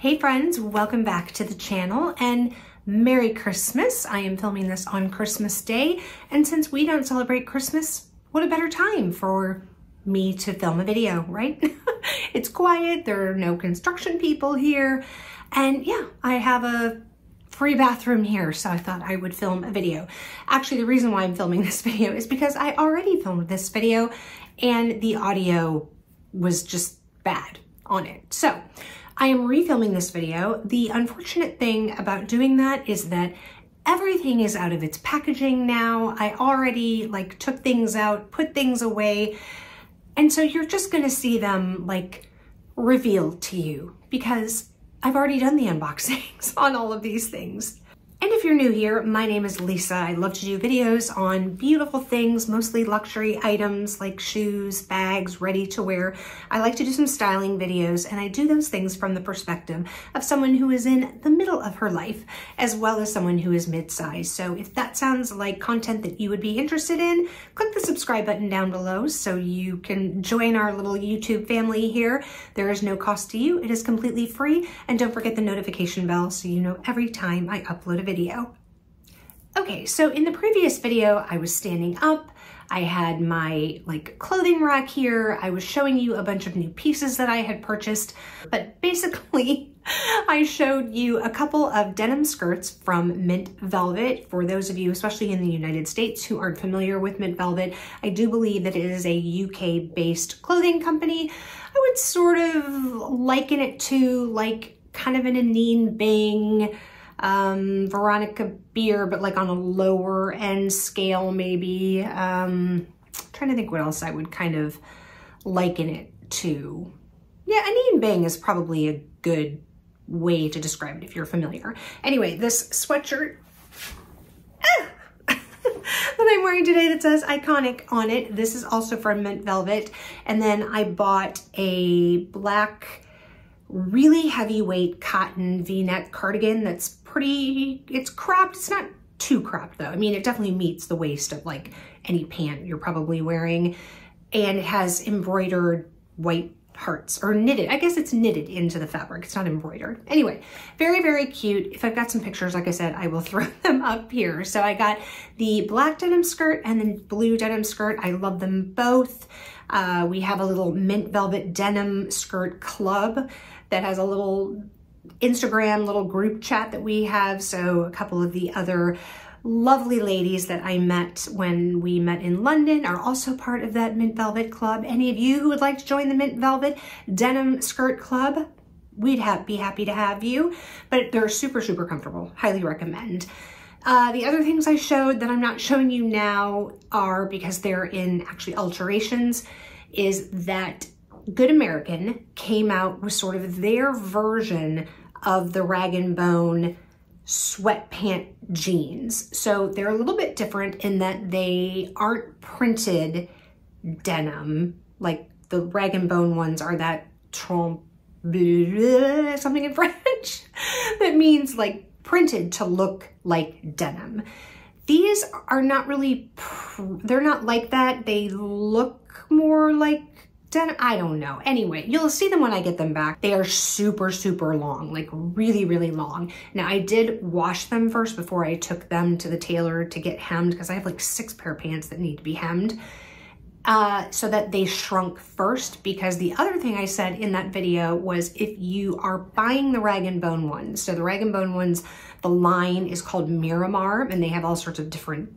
Hey friends, welcome back to the channel and Merry Christmas. I am filming this on Christmas Day, and since we don't celebrate Christmas, what a better time for me to film a video, right? It's quiet, there are no construction people here, and yeah, I have a free bathroom here, so I thought I would film a video. Actually, the reason why I'm filming this video is because I already filmed this video and the audio was just bad on it. So I am refilming this video. The unfortunate thing about doing that is that everything is out of its packaging now. I already took things out, put things away, and so you're just gonna see them revealed to you because I've already done the unboxings on all of these things. And if you're new here, my name is Lisa. I love to do videos on beautiful things, mostly luxury items like shoes, bags, ready to wear. I like to do some styling videos, and I do those things from the perspective of someone who is in the middle of her life, as well as someone who is mid-sized. So if that sounds like content that you would be interested in, click the subscribe button down below so you can join our little YouTube family here. There is no cost to you. It is completely free. And don't forget the notification bell so you know every time I upload a video. Okay, so in the previous video, I was standing up. I had my clothing rack here. I was showing you a bunch of new pieces that I had purchased, but basically I showed you a couple of denim skirts from Mint Velvet. For those of you, especially in the United States, who aren't familiar with Mint Velvet, I do believe that it is a UK-based clothing company. I would sort of liken it to kind of an Anine Bing, Veronica Beer, but on a lower end scale maybe. Trying to think what else I would kind of liken it to. Yeah, Anine Bing is probably a good way to describe it if you're familiar. Anyway, this sweatshirt that I'm wearing today that says Iconic on it, this is also from Mint Velvet. And then I bought a black, really heavyweight cotton V-neck cardigan that's it's cropped. It's not too cropped though. I mean, it definitely meets the waist of any pant you're probably wearing. And it has embroidered white hearts, or knitted. I guess it's knitted into the fabric. It's not embroidered. Anyway, very, very cute. If I've got some pictures, like I said, I will throw them up here. So I got the black denim skirt and the blue denim skirt. I love them both. We have a little Mint Velvet denim skirt club that has a little Instagram little group chat that we have. So a couple of the other lovely ladies that I met when we met in London are also part of that Mint Velvet club. Any of you who would like to join the Mint Velvet denim skirt club, we'd be happy to have you. But they're super, super comfortable. Highly recommend. The other things I showed that I'm not showing you now are, because they're in actually alterations, is that Good American came out with sort of their version of the rag and bone sweatpant jeans. So they're a little bit different in that they aren't printed denim. Like the rag and bone ones are that something in French that means printed to look like denim. These are not really, they're not like that. They look more like denim. I don't know. Anyway, you'll see them when I get them back. They are super, super long, really, really long. Now I did wash them first before I took them to the tailor to get hemmed, because I have 6 pair of pants that need to be hemmed, so that they shrunk first. Because the other thing I said in that video was, if you are buying the rag and bone ones, so the rag and bone ones, the line is called Miramar, and they have all sorts of different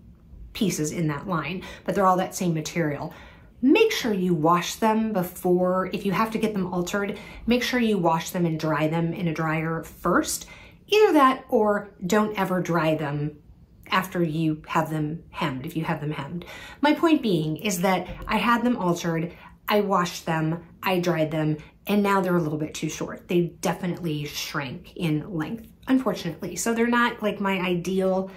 pieces in that line, but they're all that same material. Make sure you wash them before, if you have to get them altered, make sure you wash them and dry them in a dryer first. Either that, or don't ever dry them after you have them hemmed, if you have them hemmed. My point being is that I had them altered, I washed them, I dried them, and now they're a little bit too short. They definitely shrank in length, unfortunately. So they're not my ideal.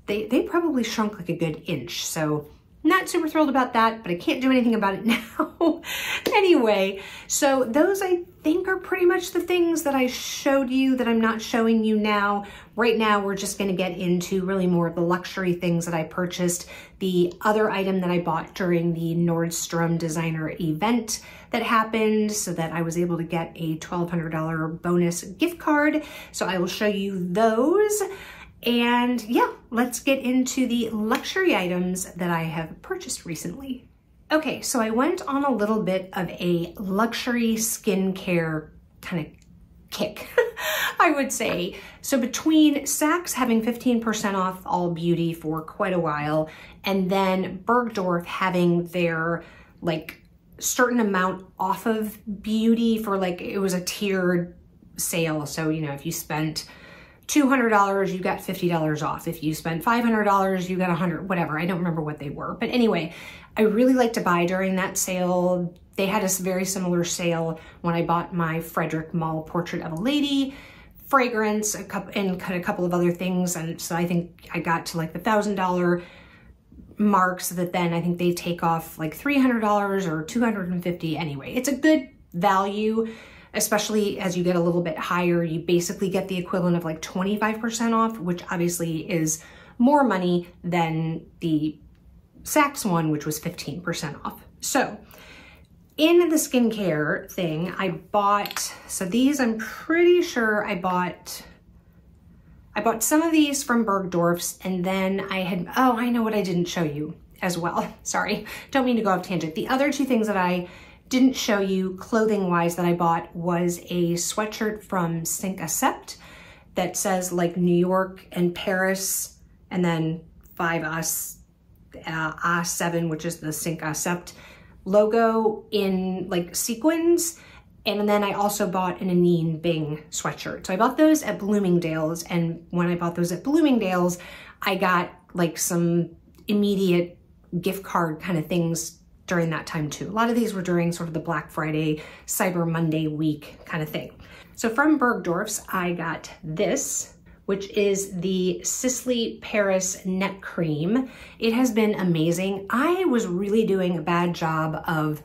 They probably shrunk a good inch. So Not super thrilled about that, but I can't do anything about it now. Anyway, so those I think are pretty much the things that I showed you that I'm not showing you now. Right now, we're just gonna get into really more of the luxury things that I purchased. The other item that I bought during the Nordstrom designer event that happened so that I was able to get a $1,200 bonus gift card. So I will show you those. And yeah, let's get into the luxury items that I have purchased recently. Okay, so I went on a little bit of a luxury skincare kind of kick, I would say. So between Saks having 15% off all beauty for quite a while, and then Bergdorf having their like certain amount off of beauty for like, it was a tiered sale. So, you know, if you spent $200, you got $50 off. If you spent $500, you got $100, whatever. I don't remember what they were. But anyway, I really like to buy during that sale. They had a very similar sale when I bought my Frederick Mall Portrait of a Lady fragrance, and a couple of other things. And so I think I got to like the $1,000 mark, so that then I think they take off like $300 or $250. Anyway, it's a good value. Especially as you get a little bit higher, you basically get the equivalent of like 25% off, which obviously is more money than the Saks one, which was 15% off. So in the skincare thing, I bought, so these I'm pretty sure I bought some of these from Bergdorf's, and then I had, oh, I know what I didn't show you as well. Sorry, don't mean to go off tangent. The other two things that I didn't show you clothing wise that I bought was a sweatshirt from Cinq Accept that says like New York and Paris, and then 5 A7, which is the Cinq Accept logo in like sequins. And then I also bought an Anine Bing sweatshirt. So I bought those at Bloomingdale's, and when I bought those at Bloomingdale's, I got like some immediate gift card kind of things during that time too. A lot of these were during sort of the Black Friday, Cyber Monday week kind of thing. So from Bergdorf's, I got this, which is the Sisley Paris Neck Cream. It has been amazing. I was really doing a bad job of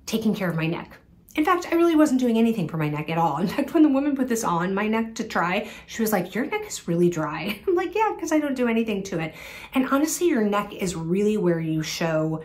taking care of my neck. In fact, I really wasn't doing anything for my neck at all. In fact, when the woman put this on my neck to try, she was like, your neck is really dry. I'm like, yeah, because I don't do anything to it. And honestly, your neck is really where you show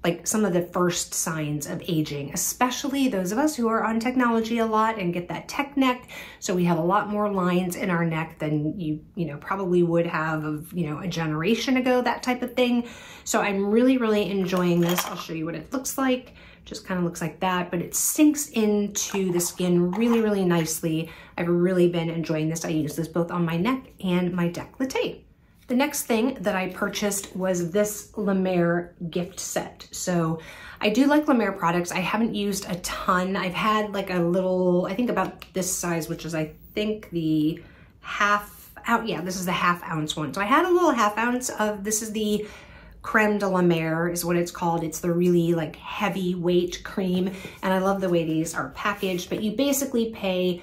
like some of the first signs of aging, especially those of us who are on technology a lot and get that tech neck. So we have a lot more lines in our neck than you probably would have of, a generation ago, that type of thing. So I'm really, really enjoying this. I'll show you what it looks like. Just kind of looks like that, but it sinks into the skin really, really nicely. I've really been enjoying this. I use this both on my neck and my décolleté. The next thing that I purchased was this La Mer gift set. So I do like La Mer products. I haven't used a ton. I've had like a little, I think about this size, which is I think the half ounce. Yeah, this is the ½ ounce one. So I had a little ½ ounce of, this is the Creme de la Mer is what it's called. It's the really like heavyweight cream. And I love the way these are packaged, but you basically pay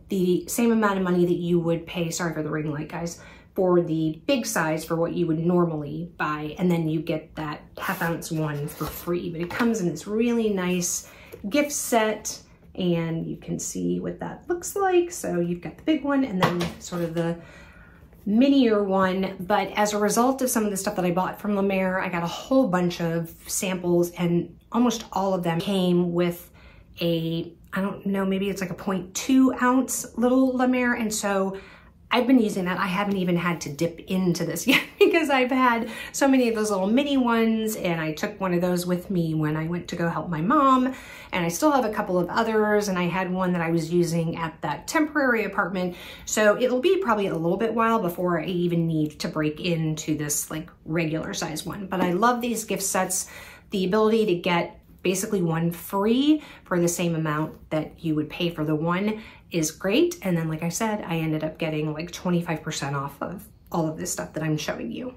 the same amount of money that you would pay, sorry for the ring light guys, for the big size for what you would normally buy, and then you get that ½ ounce one for free. But it comes in this really nice gift set, and you can see what that looks like. So you've got the big one and then sort of the minier one. But as a result of some of the stuff that I bought from La Mer, I got a whole bunch of samples, and almost all of them came with a, I don't know, maybe it's like a 0.2 ounce little La Mer. And so I've been using that. I haven't even had to dip into this yet because I've had so many of those little mini ones, and I took one of those with me when I went to go help my mom, and I still have a couple of others, and I had one that I was using at that temporary apartment. So it'll be probably a little bit while before I even need to break into this like regular size one. But I love these gift sets. The ability to get basically one free for the same amount that you would pay for the one is great. And then, like I said, I ended up getting like 25% off of all of this stuff that I'm showing you.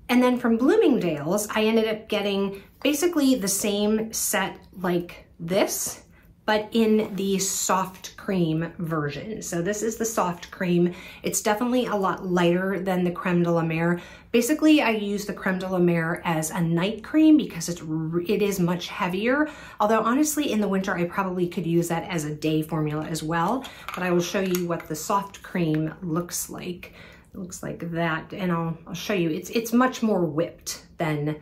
And then from Bloomingdale's, I ended up getting basically the same set like this, but in the soft cream version. So this is the soft cream. It's definitely a lot lighter than the creme de la mer. Basically, I use the creme de la mer as a night cream because it is much heavier. Although honestly, in the winter, I probably could use that as a day formula as well. But I will show you what the soft cream looks like. It looks like that, and I'll show you. It's much more whipped than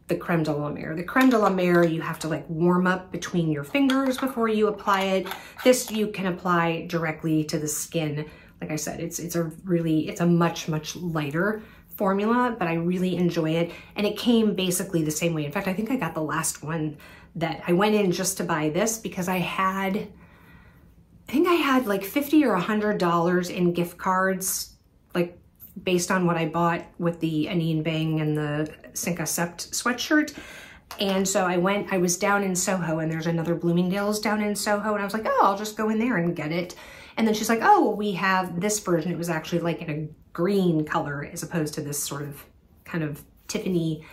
the creme de la mer. The creme de la mer, you have to like warm up between your fingers before you apply it. This you can apply directly to the skin. Like I said, it's a much lighter formula, but I really enjoy it. And it came basically the same way. In fact, I think I got the last one that I went in just to buy this because I think I had like $50 or $100 in gift cards, like based on what I bought with the Anine Bang and the Cinq Accept sweatshirt. And so I was down in Soho, and there's another Bloomingdale's down in Soho, and I was like, oh, I'll just go in there and get it. And then she's like, oh, well, we have this version. It was actually like in a green color as opposed to this sort of kind of Tiffany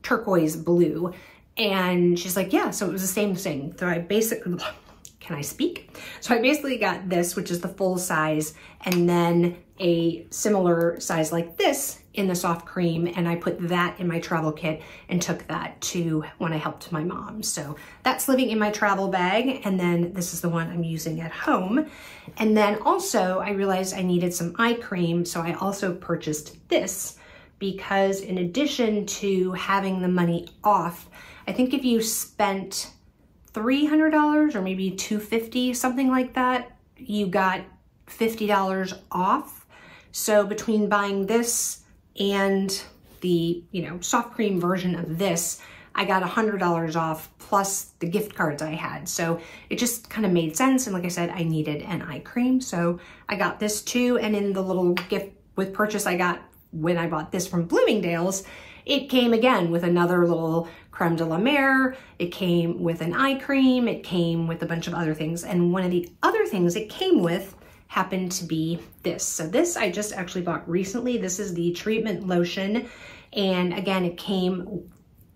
turquoise blue. And she's like, yeah, so it was the same thing. So I basically, can I speak? So I basically got this, which is the full size, and then a similar size like this in the soft cream, and I put that in my travel kit and took that to when I helped my mom. So that's living in my travel bag, and then this is the one I'm using at home. And then also I realized I needed some eye cream, so I also purchased this because in addition to having the money off, I think if you spent $300 or maybe $250, something like that, you got $50 off. So between buying this and the, soft cream version of this, I got $100 off plus the gift cards I had. So it just kind of made sense. And like I said, I needed an eye cream. So I got this too. And in the little gift with purchase I got when I bought this from Bloomingdale's, it came again with another little creme de la mer. It came with an eye cream. It came with a bunch of other things. And one of the other things it came with happened to be this. So this I just actually bought recently. This is the treatment lotion. And again, it came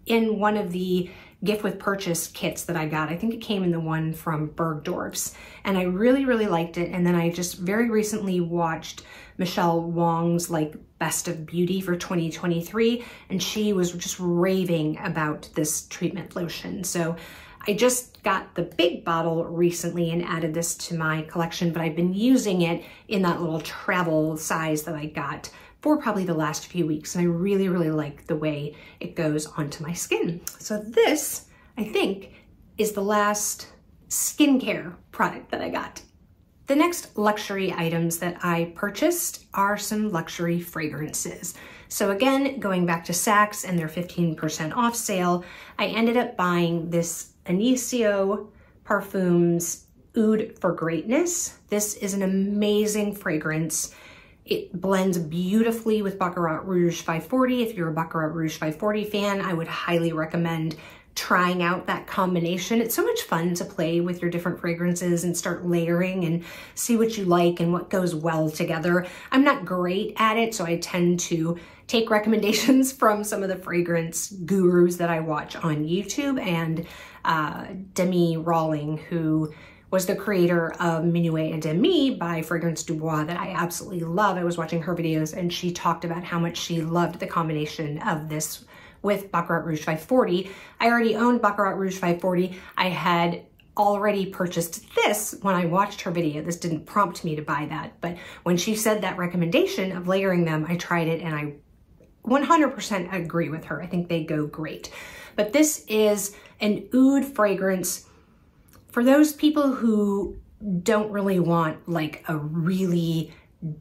in one of the gift with purchase kits that I got. I think it came in the one from Bergdorf's, and I really liked it. And then I just very recently watched Michelle Wong's like Best of Beauty for 2023, and she was just raving about this treatment lotion. So I just got the big bottle recently and added this to my collection, but I've been using it in that little travel size that I got for probably the last few weeks. And I really like the way it goes onto my skin. So this, I think, is the last skincare product that I got. The next luxury items that I purchased are some luxury fragrances. So again, going back to Saks and their 15% off sale, I ended up buying this Initio Parfums Oud for Greatness. This is an amazing fragrance. It blends beautifully with Baccarat Rouge 540. If you're a Baccarat Rouge 540 fan, I would highly recommend trying out that combination. It's so much fun to play with your different fragrances and start layering and see what you like and what goes well together. I'm not great at it, so I tend to take recommendations from some of the fragrance gurus that I watch on YouTube, and Demi Rawling, who was the creator of Minuet et Demi by Fragrance Du Bois that I absolutely love. I was watching her videos and she talked about how much she loved the combination of this with Baccarat Rouge 540. I already owned Baccarat Rouge 540. I had already purchased this when I watched her video. This didn't prompt me to buy that, but when she said that recommendation of layering them, I tried it and I 100% agree with her. I think they go great. But this is an oud fragrance for those people who don't really want like a really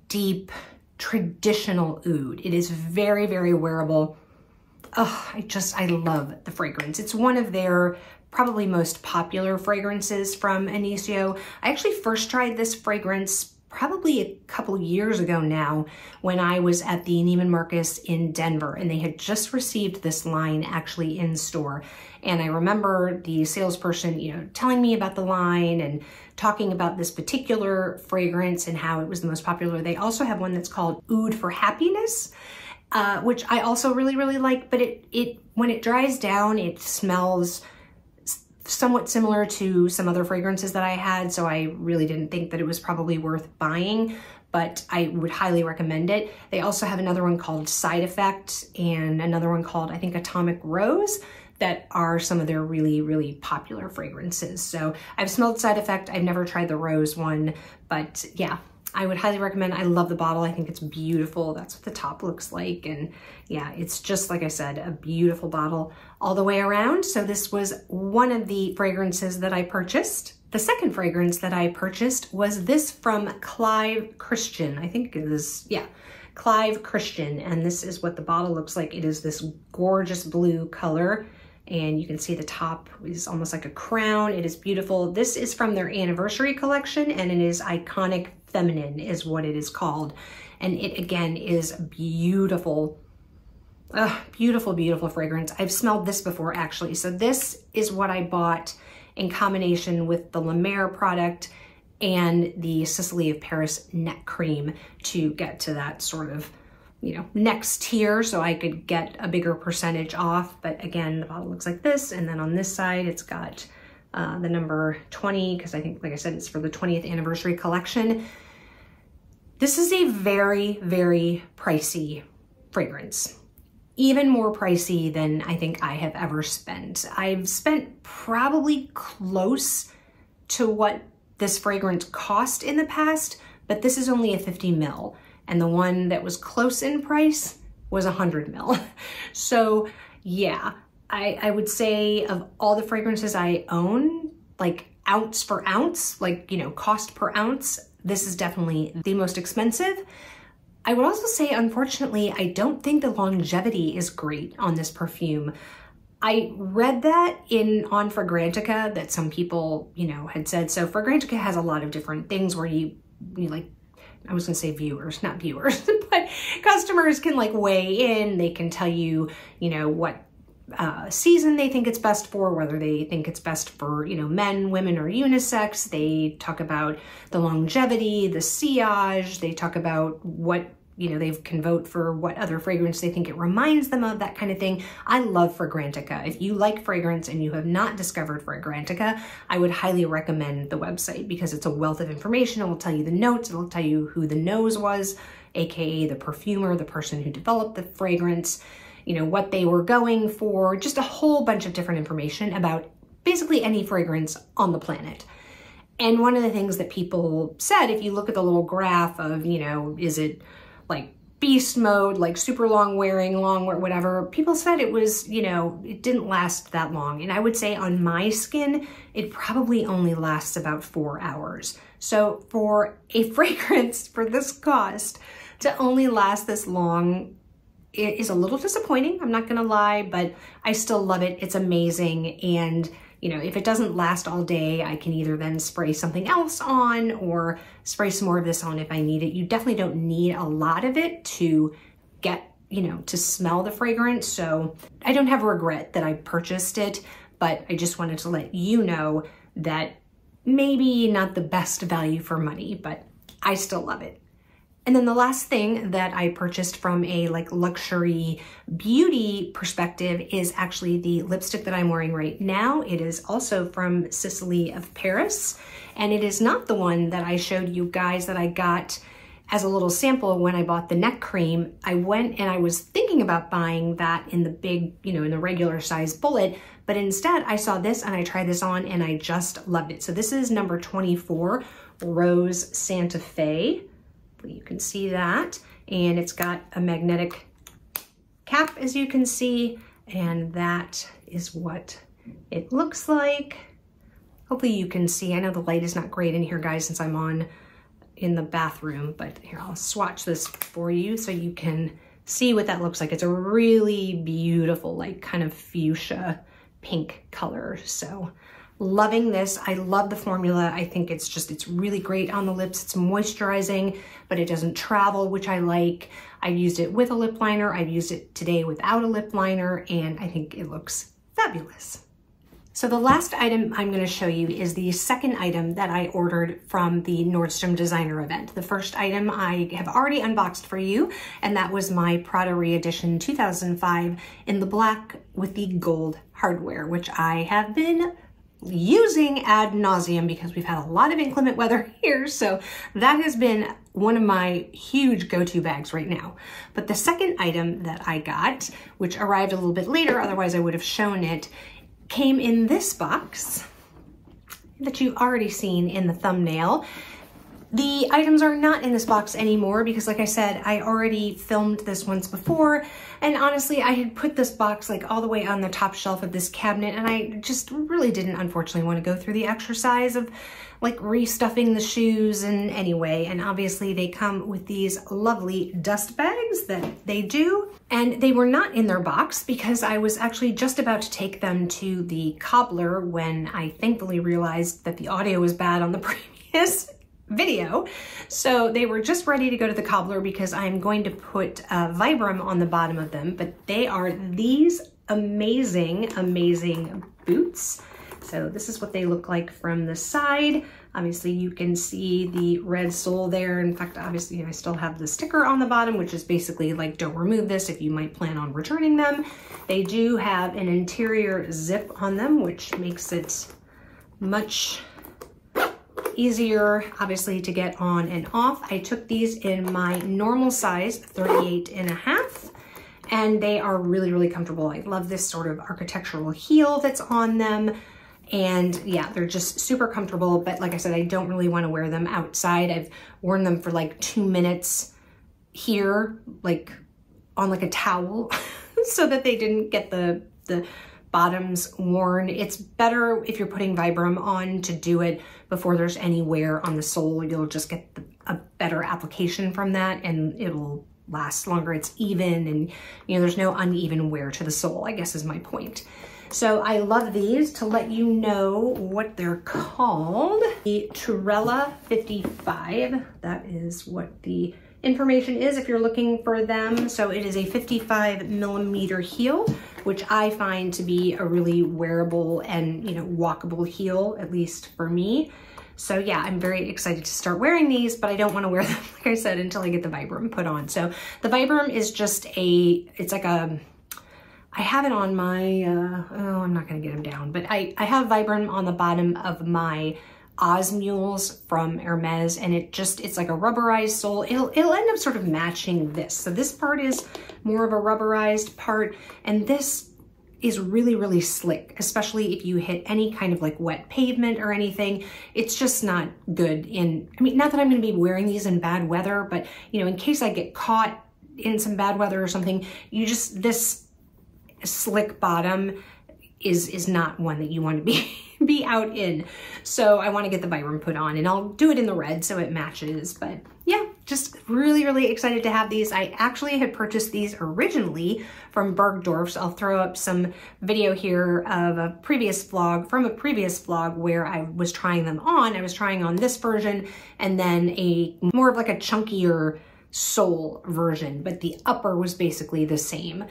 deep traditional oud. It is very wearable. Oh, I love the fragrance. It's one of their probably most popular fragrances from Initio. I actually first tried this fragrance probably a couple years ago now when I was at the Neiman Marcus in Denver, and they had just received this line actually in store. And I remember the salesperson, telling me about the line and talking about this particular fragrance and how it was the most popular. They also have one that's called Oud for Happiness, which I also really like, but it when it dries down, it smells somewhat similar to some other fragrances that I had, so I really didn't think that it was probably worth buying, but I would highly recommend it. They also have another one called Side Effect and another one called, I think, Atomic Rose, that are some of their really, really popular fragrances. So I've smelled Side Effect. I've never tried the Rose one, but yeah, I would highly recommend. I love the bottle. I think it's beautiful. That's what the top looks like. And yeah, it's just, like I said, a beautiful bottle all the way around. So this was one of the fragrances that I purchased. The second fragrance that I purchased was this from Clive Christian. I think it is, yeah, Clive Christian. And this is what the bottle looks like. It is this gorgeous blue color. And you can see the top is almost like a crown. It is beautiful. This is from their anniversary collection, and it is Iconic Feminine is what it is called. And it, again, is beautiful. Beautiful, beautiful fragrance. I've smelled this before, actually. So this is what I bought in combination with the La Mer product and the Sicily of Paris neck cream to get to that sort of, you know, next tier, so I could get a bigger percentage off. But again, the bottle looks like this, and then on this side it's got the number 20, because I think, like I said, it's for the 20th anniversary collection. This is a very, very pricey fragrance, even more pricey than I think I have ever spent. I've spent probably close to what this fragrance cost in the past, but this is only a 50 ml. And the one that was close in price was 100 ml. So yeah, I would say of all the fragrances I own, like ounce for ounce, like, you know, cost per ounce, this is definitely the most expensive. I would also say, unfortunately, I don't think the longevity is great on this perfume. I read that on Fragrantica, that some people, you know, had said. So Fragrantica has a lot of different things where you like, I was gonna say viewers, not viewers, but customers can like weigh in. They can tell you, you know, what season they think it's best for, whether they think it's best for, you know, men, women, or unisex. They talk about the longevity, the sillage. They talk about what, you know, they can vote for what other fragrance they think it reminds them of, that kind of thing. I love Fragrantica. If you like fragrance and you have not discovered Fragrantica, I would highly recommend the website because it's a wealth of information. It will tell you the notes. It will tell you who the nose was, AKA the perfumer, the person who developed the fragrance, you know, what they were going for, just a whole bunch of different information about basically any fragrance on the planet. And one of the things that people said, if you look at the little graph of, you know, is it like beast mode, like super long wearing, whatever, people said it was, you know, it didn't last that long. And I would say on my skin, it probably only lasts about 4 hours. So for a fragrance for this cost to only last this long, it is a little disappointing. I'm not gonna lie, but I still love it. It's amazing. And you know, if it doesn't last all day, I can either then spray something else on or spray some more of this on if I need it. You definitely don't need a lot of it to get, you know, to smell the fragrance. So I don't have a regret that I purchased it, but I just wanted to let you know that maybe not the best value for money, but I still love it. And then the last thing that I purchased from a like luxury beauty perspective is actually the lipstick that I'm wearing right now. It is also from Sicily of Paris, and it is not the one that I showed you guys that I got as a little sample when I bought the neck cream. I went and I was thinking about buying that in the big, you know, in the regular size bullet, but instead I saw this and I tried this on and I just loved it. So this is number 24, Rose Santa Fe. You can see that, and it's got a magnetic cap, as you can see, and that is what it looks like. Hopefully you can see. I know the light is not great in here, guys, since I'm in the bathroom, but here, I'll swatch this for you so you can see what that looks like. It's a really beautiful, like kind of fuchsia pink color. So loving this. I love the formula. I think it's really great on the lips. It's moisturizing, but it doesn't travel, which I like. I've used it with a lip liner. I've used it today without a lip liner, and I think it looks fabulous. So the last item I'm going to show you is the second item that I ordered from the Nordstrom designer event. The first item I have already unboxed for you, and that was my Prada Re-Edition 2005 in the black with the gold hardware, which I have been using ad nauseum because we've had a lot of inclement weather here. So that has been one of my huge go-to bags right now. But the second item that I got, which arrived a little bit later, otherwise I would have shown it, came in this box that you've already seen in the thumbnail. The items are not in this box anymore because, like I said, I already filmed this once before, and honestly, I had put this box like all the way on the top shelf of this cabinet, and I just really didn't, unfortunately, want to go through the exercise of like restuffing the shoes and anyway, and obviously they come with these lovely dust bags that they do, and they were not in their box because I was actually just about to take them to the cobbler when I thankfully realized that the audio was bad on the previous video. So they were just ready to go to the cobbler because I'm going to put Vibram on the bottom of them, but they are these amazing, amazing boots. So this is what they look like from the side. Obviously you can see the red sole there. In fact, obviously I still have the sticker on the bottom, which is basically like, don't remove this if you might plan on returning them. They do have an interior zip on them, which makes it much easier, obviously, to get on and off. I took these in my normal size, 38.5, and they are really, really comfortable. I love this sort of architectural heel that's on them. And yeah, they're just super comfortable. But like I said, I don't really want to wear them outside. I've worn them for like 2 minutes here, like on like a towel so that they didn't get the bottoms worn. It's better if you're putting Vibram on to do it before there's any wear on the sole. You'll just get a better application from that, and it'll last longer. It's even, and you know, there's no uneven wear to the sole, I guess is my point. So I love these. To let you know what they're called, the Turella 55. That is what the information is if you're looking for them. So it is a 55mm heel, which I find to be a really wearable and, you know, walkable heel, at least for me. So yeah, I'm very excited to start wearing these, but I don't want to wear them, like I said, until I get the Vibram put on. So the Vibram is just it's like a, I have it on my, oh, I'm not going to get them down, but I have Vibram on the bottom of my Osmules from Hermes, and it's like a rubberized sole. It'll end up sort of matching this. So this part is more of a rubberized part, and this is really, really slick, especially if you hit any kind of like wet pavement or anything. It's just not good in, I mean, not that I'm going to be wearing these in bad weather, but you know, in case I get caught in some bad weather or something, this slick bottom is not one that you want to be out in. So I want to get the Vibram put on, and I'll do it in the red so it matches. But yeah, just really, really excited to have these. I actually had purchased these originally from Bergdorf's. I'll throw up some video here of a previous vlog where I was trying them on. I was trying on this version and then a more of like a chunkier sole version, but the upper was basically the same.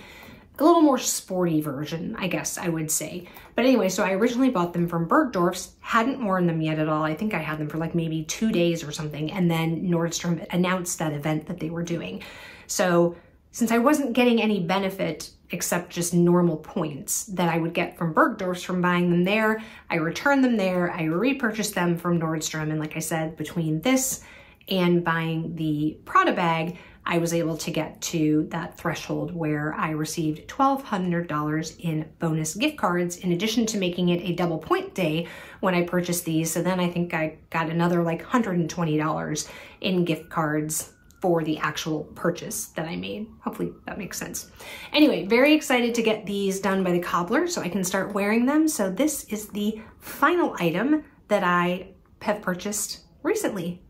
A little more sporty version, I guess I would say. But anyway, so I originally bought them from Bergdorf's, hadn't worn them yet at all. I think I had them for like maybe 2 days or something, and then Nordstrom announced that event that they were doing. So since I wasn't getting any benefit except just normal points that I would get from Bergdorf's from buying them there, I returned them there, I repurchased them from Nordstrom, and like I said, between this and buying the Prada bag, I was able to get to that threshold where I received $1,200 in bonus gift cards, in addition to making it a double point day when I purchased these. So then I think I got another like $120 in gift cards for the actual purchase that I made. Hopefully that makes sense. Anyway, very excited to get these done by the cobbler so I can start wearing them. So this is the final item that I have purchased recently.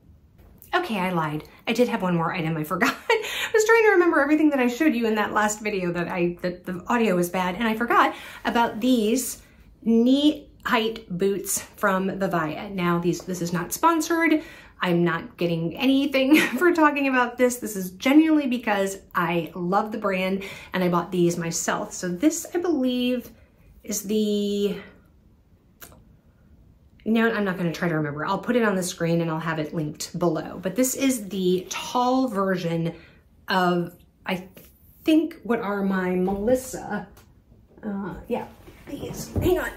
Okay, I lied. I did have one more item I forgot. I was trying to remember everything that I showed you in that last video that the audio was bad, and I forgot about these knee height boots from Vivaya. Now this is not sponsored. I'm not getting anything for talking about this. This is genuinely because I love the brand and I bought these myself. So this, I believe, is the, no, I'm not going to try to remember. I'll put it on the screen and I'll have it linked below. But this is the tall version of, I think, what are my Melissa, yeah, these, hang on.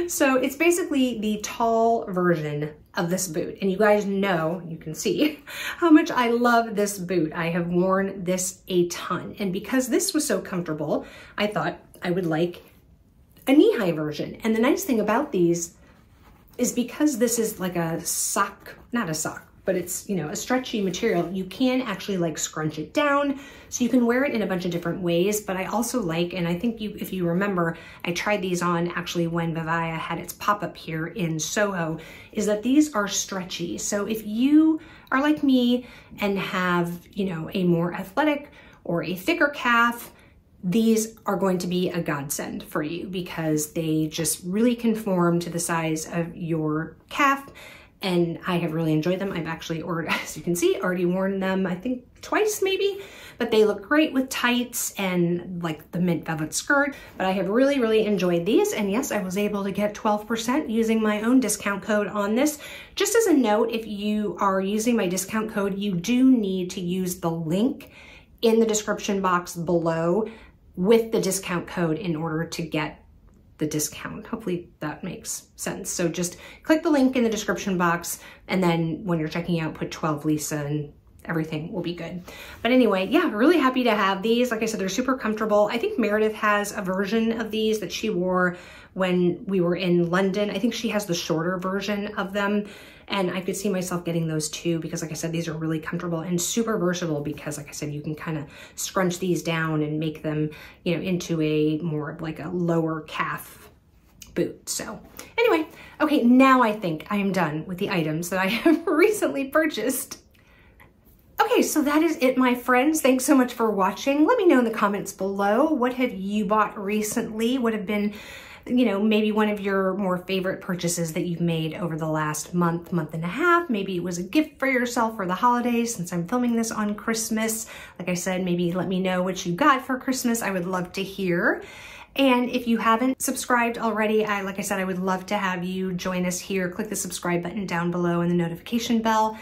So it's basically the tall version of this boot. And you guys know, you can see how much I love this boot. I have worn this a ton. And because this was so comfortable, I thought I would like a knee-high version. And the nice thing about these is because this is like a sock, not a sock, but it's, you know, a stretchy material, you can actually like scrunch it down. So you can wear it in a bunch of different ways. But I also like, and I think if you remember, I tried these on actually when Vivaya had its pop-up here in Soho, is that these are stretchy. So if you are like me and have, you know, a more athletic or a thicker calf, these are going to be a godsend for you because they just really conform to the size of your calf. And I have really enjoyed them. I've actually as you can see, already worn them, I think twice maybe, but they look great with tights and like the mint velvet skirt. But I have really, really enjoyed these. And yes, I was able to get 12% using my own discount code on this. Just as a note, if you are using my discount code, you do need to use the link in the description box below with the discount code in order to get the discount. Hopefully that makes sense. So just click the link in the description box, and then when you're checking out, put 12 Lisa and everything will be good. But anyway, yeah, really happy to have these. Like I said, they're super comfortable. I think Meredith has a version of these that she wore when we were in London. I think she has the shorter version of them. And I could see myself getting those too, because like I said, these are really comfortable and super versatile because like I said, you can kind of scrunch these down and make them, you know, into a more like a lower calf boot. So anyway, okay, now I think I am done with the items that I have recently purchased. Okay, so that is it, my friends. Thanks so much for watching. Let me know in the comments below, what have you bought recently? What have been, you know, maybe one of your more favorite purchases that you've made over the last month, month and a half. Maybe it was a gift for yourself for the holidays since I'm filming this on Christmas. Like I said, maybe let me know what you got for Christmas. I would love to hear. And if you haven't subscribed already, like I said, I would love to have you join us here. Click the subscribe button down below and the notification bell.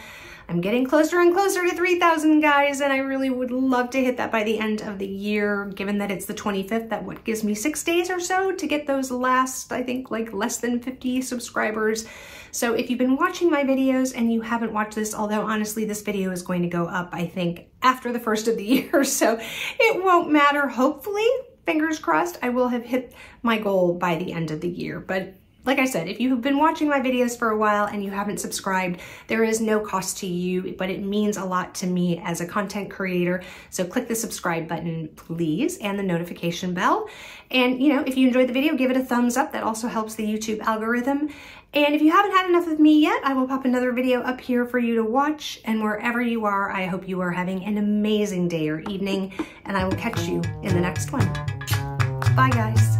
I'm getting closer and closer to 3,000 guys, and I really would love to hit that by the end of the year, given that it's the 25th. That what gives me 6 days or so to get those last, I think, like less than 50 subscribers. So if you've been watching my videos and you haven't watched this, although honestly this video is going to go up, I think, after the first of the year, so it won't matter. Hopefully, fingers crossed, I will have hit my goal by the end of the year. But like I said, if you have been watching my videos for a while and you haven't subscribed, there is no cost to you, but it means a lot to me as a content creator. So click the subscribe button, please, and the notification bell. And you know, if you enjoyed the video, give it a thumbs up. That also helps the YouTube algorithm. And if you haven't had enough of me yet, I will pop another video up here for you to watch. And wherever you are, I hope you are having an amazing day or evening, and I will catch you in the next one. Bye, guys.